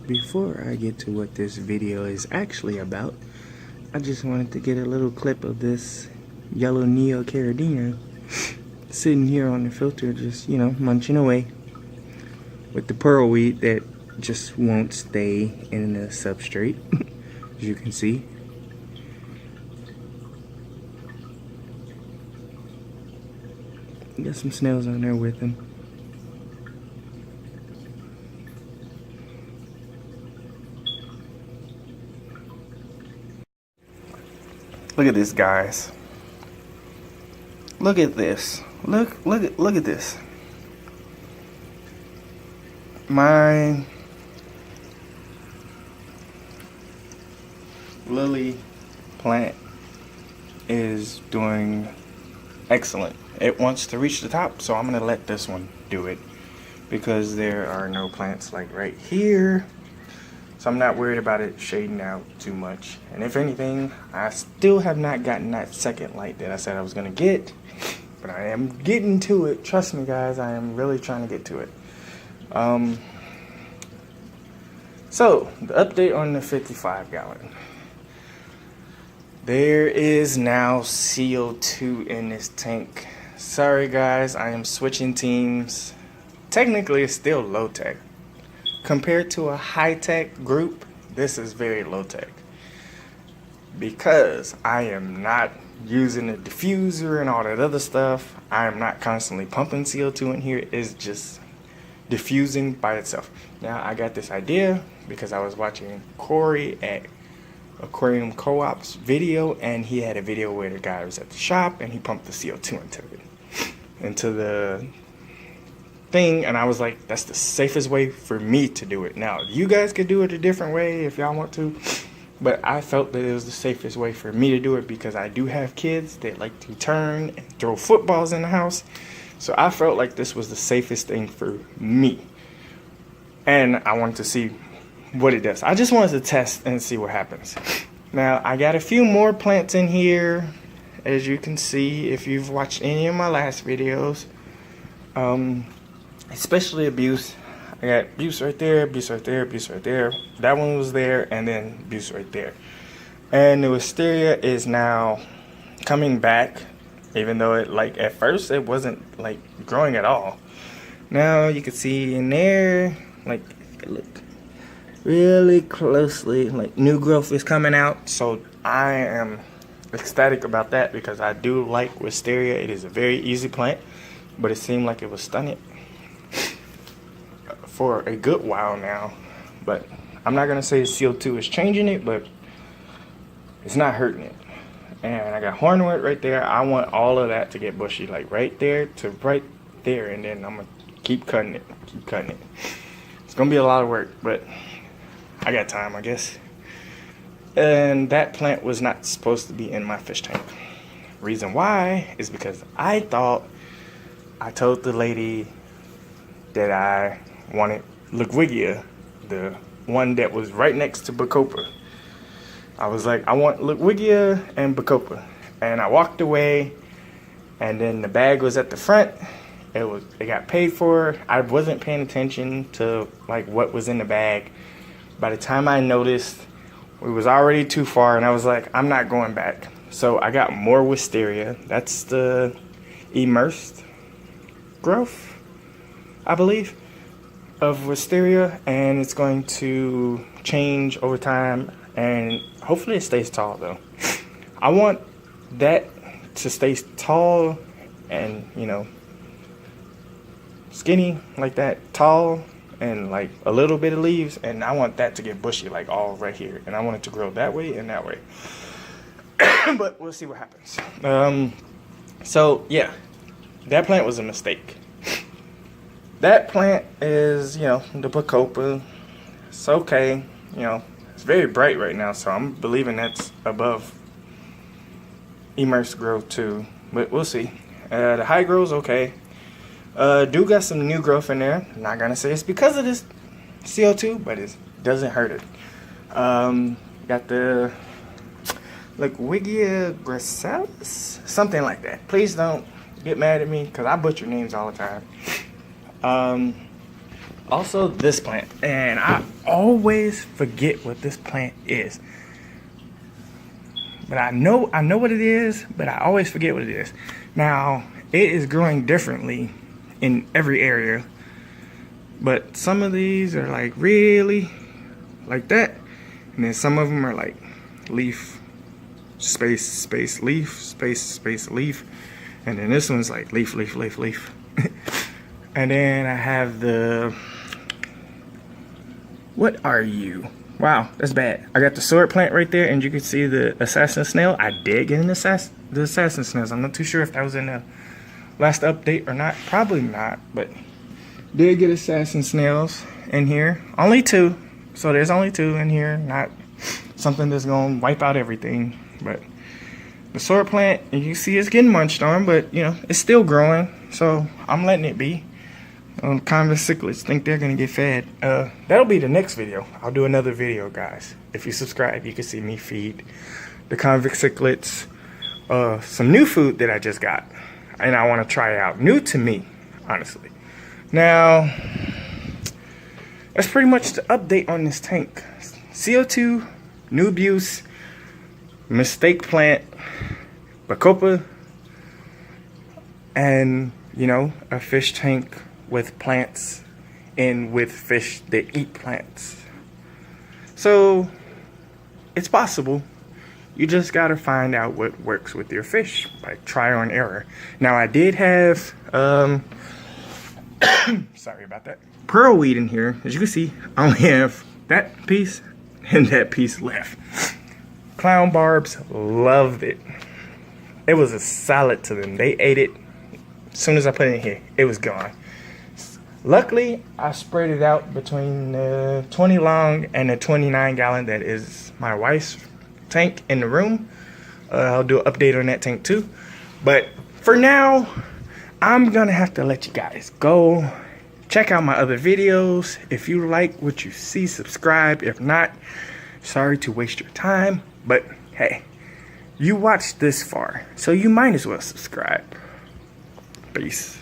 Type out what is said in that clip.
Before I get to what this video is actually about, I just wanted to get a little clip of this yellow Neocaridina sitting here on the filter, just, munching away with the pearl weed that just won't stay in the substrate, as you can see. Got some snails on there with him. Look at this, guys. Look at this. Look at this. My lily plant is doing excellent. It wants to reach the top, so I'm gonna let this one do it because there are no plants like right here. So I'm not worried about it shading out too much. And if anything, I still have not gotten that second light that I said I was gonna get, but I am getting to it. Trust me, guys, I am really trying to get to it. So the update on the 55 gallon. There is now CO2 in this tank. Sorry guys, I am switching teams. Technically it's still low tech. Compared to a high-tech group, this is very low-tech because I am not using a diffuser and all that other stuff. I am not constantly pumping CO2 in here. It's just diffusing by itself. Now, I got this idea because I was watching Corey at Aquarium Co-op's video, and he had a video where the guy was at the shop and he pumped the CO2 into the thing, and I was like, that's the safest way for me to do it. Now you guys could do it a different way if y'all want to, but I felt that it was the safest way for me to do it because I do have kids that like to turn and throw footballs in the house, so I felt like this was the safest thing for me, and I wanted to see what it does. I just wanted to test and see what happens. Now I got a few more plants in here, as you can see if you've watched any of my last videos. Especially abuse. I got abuse right there, abuse right there, abuse right there. That one was there, and then abuse right there. And the wisteria is now coming back, even though it, like, at first it wasn't like growing at all. Now you can see in there, like, if you look really closely, like, new growth is coming out. So I am ecstatic about that because I do like wisteria. It is a very easy plant, but it seemed like it was stunted for a good while now. But I'm not gonna say CO2 is changing it, but it's not hurting it. And I got hornwort right there. I want all of that to get bushy, like right there to right there, and then I'm gonna keep cutting it. It's gonna be a lot of work, but I got time, I guess. And that plant was not supposed to be in my fish tank. Reason why is because I told the lady that I wanted Ludwigia, the one that was right next to Bacopa. I was like, I want Ludwigia and Bacopa. And I walked away, and then the bag was at the front. It got paid for. I wasn't paying attention to like what was in the bag. By the time I noticed, we was already too far, and I was like, I'm not going back. So I got more wisteria. That's the immersed growth, I believe, of wisteria, and it's going to change over time, and hopefully it stays tall though. I want that to stay tall and, skinny like that, tall and like a little bit of leaves, and I want that to get bushy like all right here, and I want it to grow that way and that way. But we'll see what happens. So yeah, that plant was a mistake. That plant is, the Bacopa. It's okay. It's very bright right now, so I'm believing that's above immersed growth too. But we'll see. The high grow's okay. Do got some new growth in there. I'm not gonna say it's because of this CO2, but it doesn't hurt it. Got the Ludwigia gracilis, something like that. Please don't get mad at me because I butcher names all the time. Also this plant, and I always forget what this plant is. But I know what it is, but I always forget what it is. Now, it is growing differently in every area. But some of these are like really like that. And then some of them are like leaf, space, space, leaf, space, space, leaf. And then this one's like leaf, leaf, leaf, leaf. And then I have the, what are you? Wow, that's bad. I got the sword plant right there, and you can see the assassin snail. I did get the assassin snails. I'm not too sure if that was in the last update or not. Probably not, but did get assassin snails in here. Only 2, so there's only 2 in here. Not something that's gonna wipe out everything. But the sword plant, you see it's getting munched on, but you know it's still growing, so I'm letting it be. Convex cichlids think they're gonna get fed. That'll be the next video. I'll do another video, guys. If you subscribe, you can see me feed the convex cichlids some new food that I just got, and I want to try out. New to me, honestly. Now, that's pretty much the update on this tank. CO2, new abuse, mistake plant, bacopa, and you know, a fish tank with plants and with fish that eat plants. So it's possible. You just gotta find out what works with your fish, like trial and error. Now I did have sorry about that, pearl weed in here. As you can see, I only have that piece and that piece left. Clown barbs loved it. It was a salad to them. They ate it. As soon as I put it in here, it was gone. Luckily, I spread it out between the 20 long and the 29 gallon that is my wife's tank in the room. I'll do an update on that tank too. But for now, I'm gonna have to let you guys go. Check out my other videos. If you like what you see, subscribe. If not, sorry to waste your time. But hey, you watched this far, so you might as well subscribe. Peace.